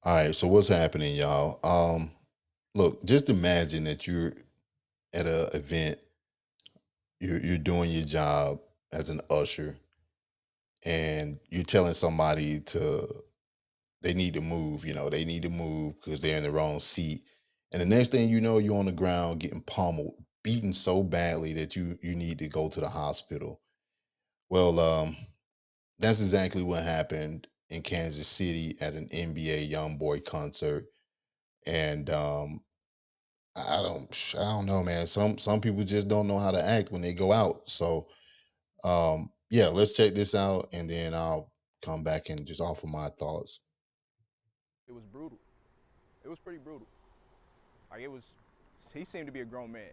All right, so what's happening, y'all? Look, just imagine that you're at a event, you're doing your job as an usher, and you're telling somebody to they need to move. They need to move because they're in the wrong seat, and the next thing you know, you're on the ground getting pummeled, beaten so badly that you need to go to the hospital. Well, that's exactly what happened in Kansas City at an NBA YoungBoy concert, and I don't know, man. Some people just don't know how to act when they go out. So yeah, let's check this out and then I'll come back and just offer my thoughts. It was brutal. It was pretty brutal. Like it was, he seemed to be a grown man.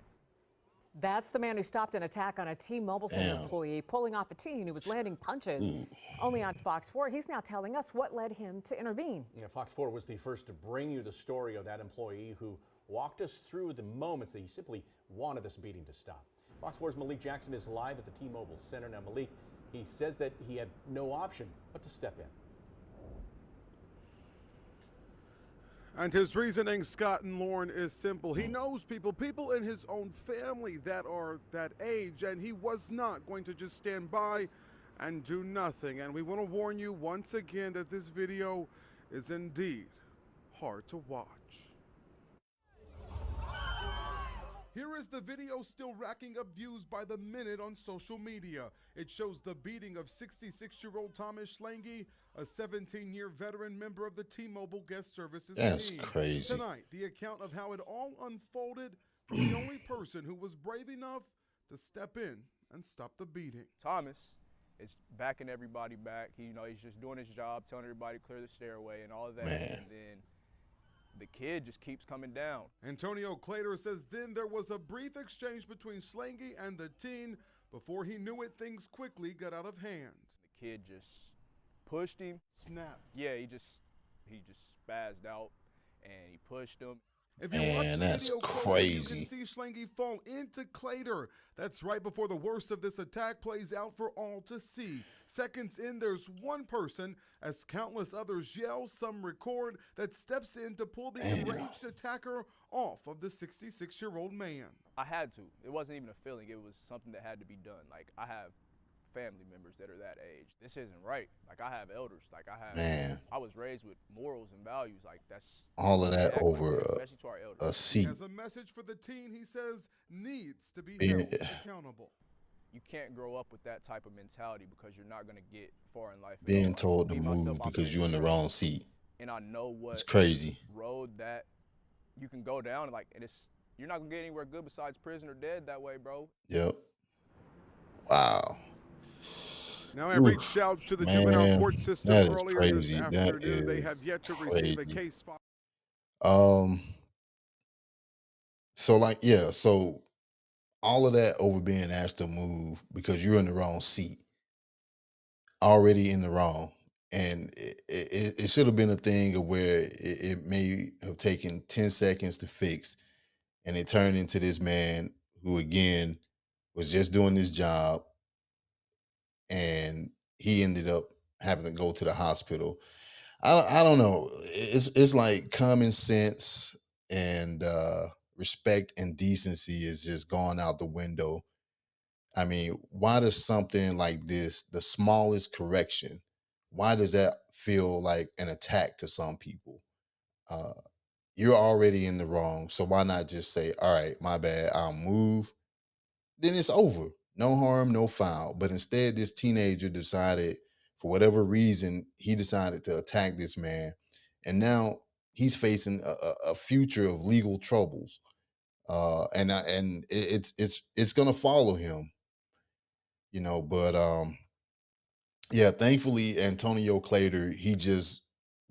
That's the man who stopped an attack on a T-Mobile Center Damn. employee, pulling off a teen who was landing punches. Ooh. Only on Fox 4, he's now telling us what led him to intervene. Yeah, Fox 4 was the first to bring you the story of that employee who walked us through the moments that he simply wanted this beating to stop. Fox 4's Malik Jackson is live at the T-Mobile Center. Now, Malik, he says that he had no option but to step in. And his reasoning, Scott and Lauren, is simple. He knows people in his own family that are that age, and he was not going to just stand by and do nothing. And we want to warn you once again that this video is indeed hard to watch. Here is the video still racking up views by the minute on social media. It shows the beating of 66-year-old Thomas Schlange, a 17-year veteran member of the T-Mobile Guest Services That's team. crazy. Tonight, the account of how it all unfolded from the only person who was brave enough to step in and stop the beating. Thomas is backing everybody back. He's just doing his job, telling everybody to clear the stairway and all of that. Man. And then the kid just keeps coming down. Antonio Clayter says then there was a brief exchange between Schlange and the teen. Before he knew it, things quickly got out of hand. The kid just pushed him. Snap. Yeah, he just spazzed out and he pushed him. If you watch Man, the that's video closely, crazy. you can see Schlange fall into Clayter. That's right before the worst of this attack plays out for all to see. Seconds in, there's one person, as countless others yell, some record, that steps in to pull the enraged attacker off of the 66-year-old man. I had to. It wasn't even a feeling. It was something that had to be done. Like, I have family members that are that age. This isn't right. Like, I have elders. Like, Man, I was raised with morals and values. Like, that's all of that act like over that, especially to our elders. a seat. As a message for the teen, he says, needs to be Being, held accountable. You can't grow up with that type of mentality because you're not going to get far in life. being told to move because you're in the wrong seat. And I know what It's crazy. road that you can go down. Like, and you're not going to get anywhere good besides prison or dead that way, bro. Yep. Wow. Now, I reached out to the juvenile court system that is earlier crazy. this That afternoon. They is have yet to receive a crazy. case file. So all of that over being asked to move because you're in the wrong seat, already in the wrong. And it should have been a thing of where it may have taken 10 seconds to fix. And it turned into this man who, again, was just doing his job. And he ended up having to go to the hospital. I don't know. It's like common sense and respect and decency is just gone out the window. I mean, why does something like this, the smallest correction, why does that feel like an attack to some people? Uh, you're already in the wrong, so why not just say, "All right, my bad, I'll move." Then it's over. No harm, no foul. But instead, this teenager decided, for whatever reason, he decided to attack this man, and now he's facing a future of legal troubles. And it's gonna follow him, But yeah, thankfully, Antonio Clayter, he just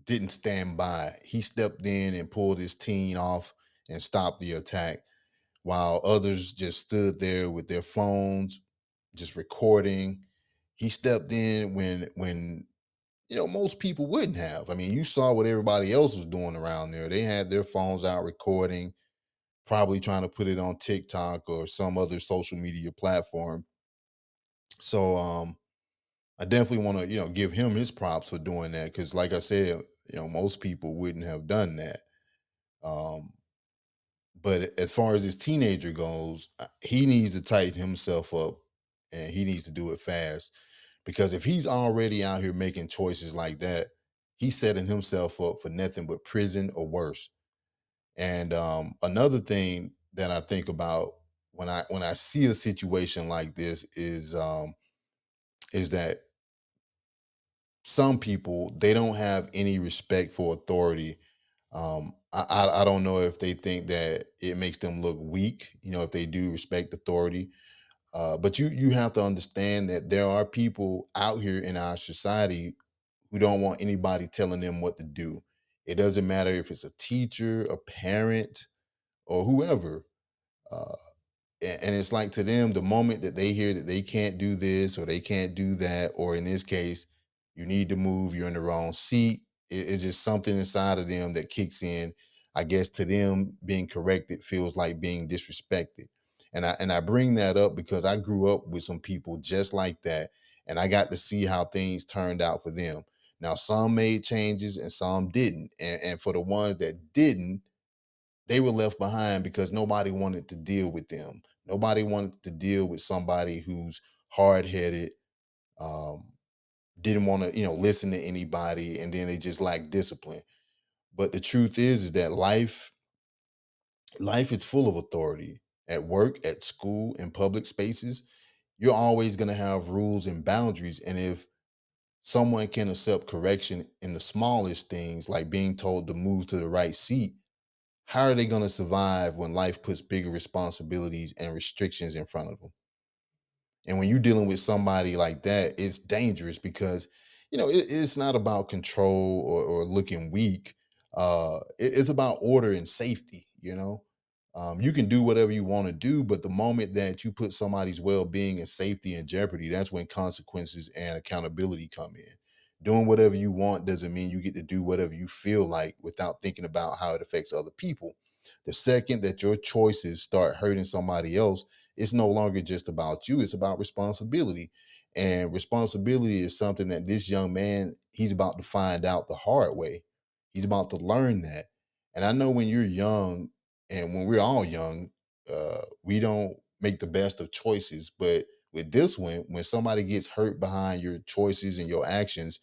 didn't stand by. He stepped in and pulled his teen off and stopped the attack, while others just stood there with their phones, just recording. He stepped in when most people wouldn't have. I mean, you saw what everybody else was doing around there. They had their phones out recording, probably trying to put it on TikTok or some other social media platform. So I definitely want to, give him his props for doing that because, like I said, Most people wouldn't have done that. Um, but as far as his teenager goes, he needs to tighten himself up, and he needs to do it fast. Because if he's already out here making choices like that, he's setting himself up for nothing but prison or worse. And another thing that I think about when I see a situation like this is that some people, they don't have any respect for authority. I don't know if they think that it makes them look weak, if they do respect authority. But you have to understand that there are people out here in our society who don't want anybody telling them what to do. It doesn't matter if it's a teacher, a parent, or whoever. Uh, and it's like, to them, the moment that they hear that they can't do this or they can't do that, or in this case, you need to move, you're in the wrong seat, it's just something inside of them that kicks in. I guess to them, being corrected feels like being disrespected. And I bring that up because I grew up with some people just like that, and I got to see how things turned out for them. Now, some made changes and some didn't. And for the ones that didn't, they were left behind because nobody wanted to deal with them. Nobody wanted to deal with somebody who's hard headed, um, didn't want to, listen to anybody, and then they just lack discipline. But the truth is that life is full of authority. At work, at school, in public spaces, you're always going to have rules and boundaries. And if someone can accept correction in the smallest things, like being told to move to the right seat, how are they going to survive when life puts bigger responsibilities and restrictions in front of them? And when you're dealing with somebody like that, it's dangerous because, it's not about control or looking weak. It's about order and safety. You can do whatever you want to do, but the moment that you put somebody's well-being and safety in jeopardy, that's when consequences and accountability come in. Doing whatever you want doesn't mean you get to do whatever you feel like without thinking about how it affects other people. The second that your choices start hurting somebody else, it's no longer just about you, it's about responsibility. And responsibility is something that this young man, he's about to find out the hard way. He's about to learn that. And I know when you're young, and when we're all young, we don't make the best of choices. But with this one, when somebody gets hurt behind your choices and your actions,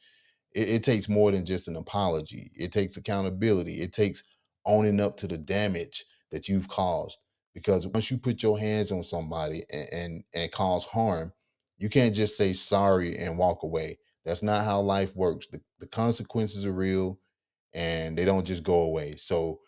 it takes more than just an apology. It takes accountability. It takes owning up to the damage that you've caused. Because once you put your hands on somebody and cause harm, you can't just say sorry and walk away. That's not how life works. The consequences are real, and they don't just go away. So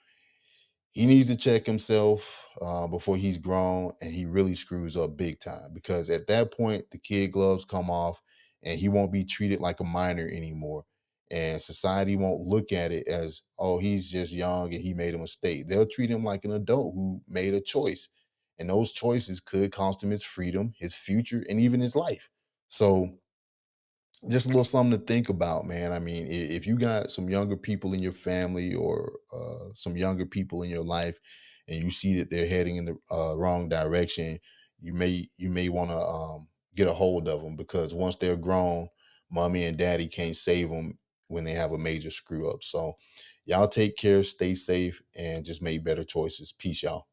he needs to check himself before he's grown and he really screws up big time, because at that point the kid gloves come off and he won't be treated like a minor anymore, and society won't look at it as, oh, he's just young and he made a mistake. They'll treat him like an adult who made a choice, and those choices could cost him his freedom, his future, and even his life. So just a little something to think about, man. I mean, if you got some younger people in your family, or some younger people in your life, and you see that they're heading in the wrong direction, you may want to get a hold of them, because once they're grown, mommy and daddy can't save them when they have a major screw up. So, y'all take care, stay safe, and just make better choices. Peace, y'all.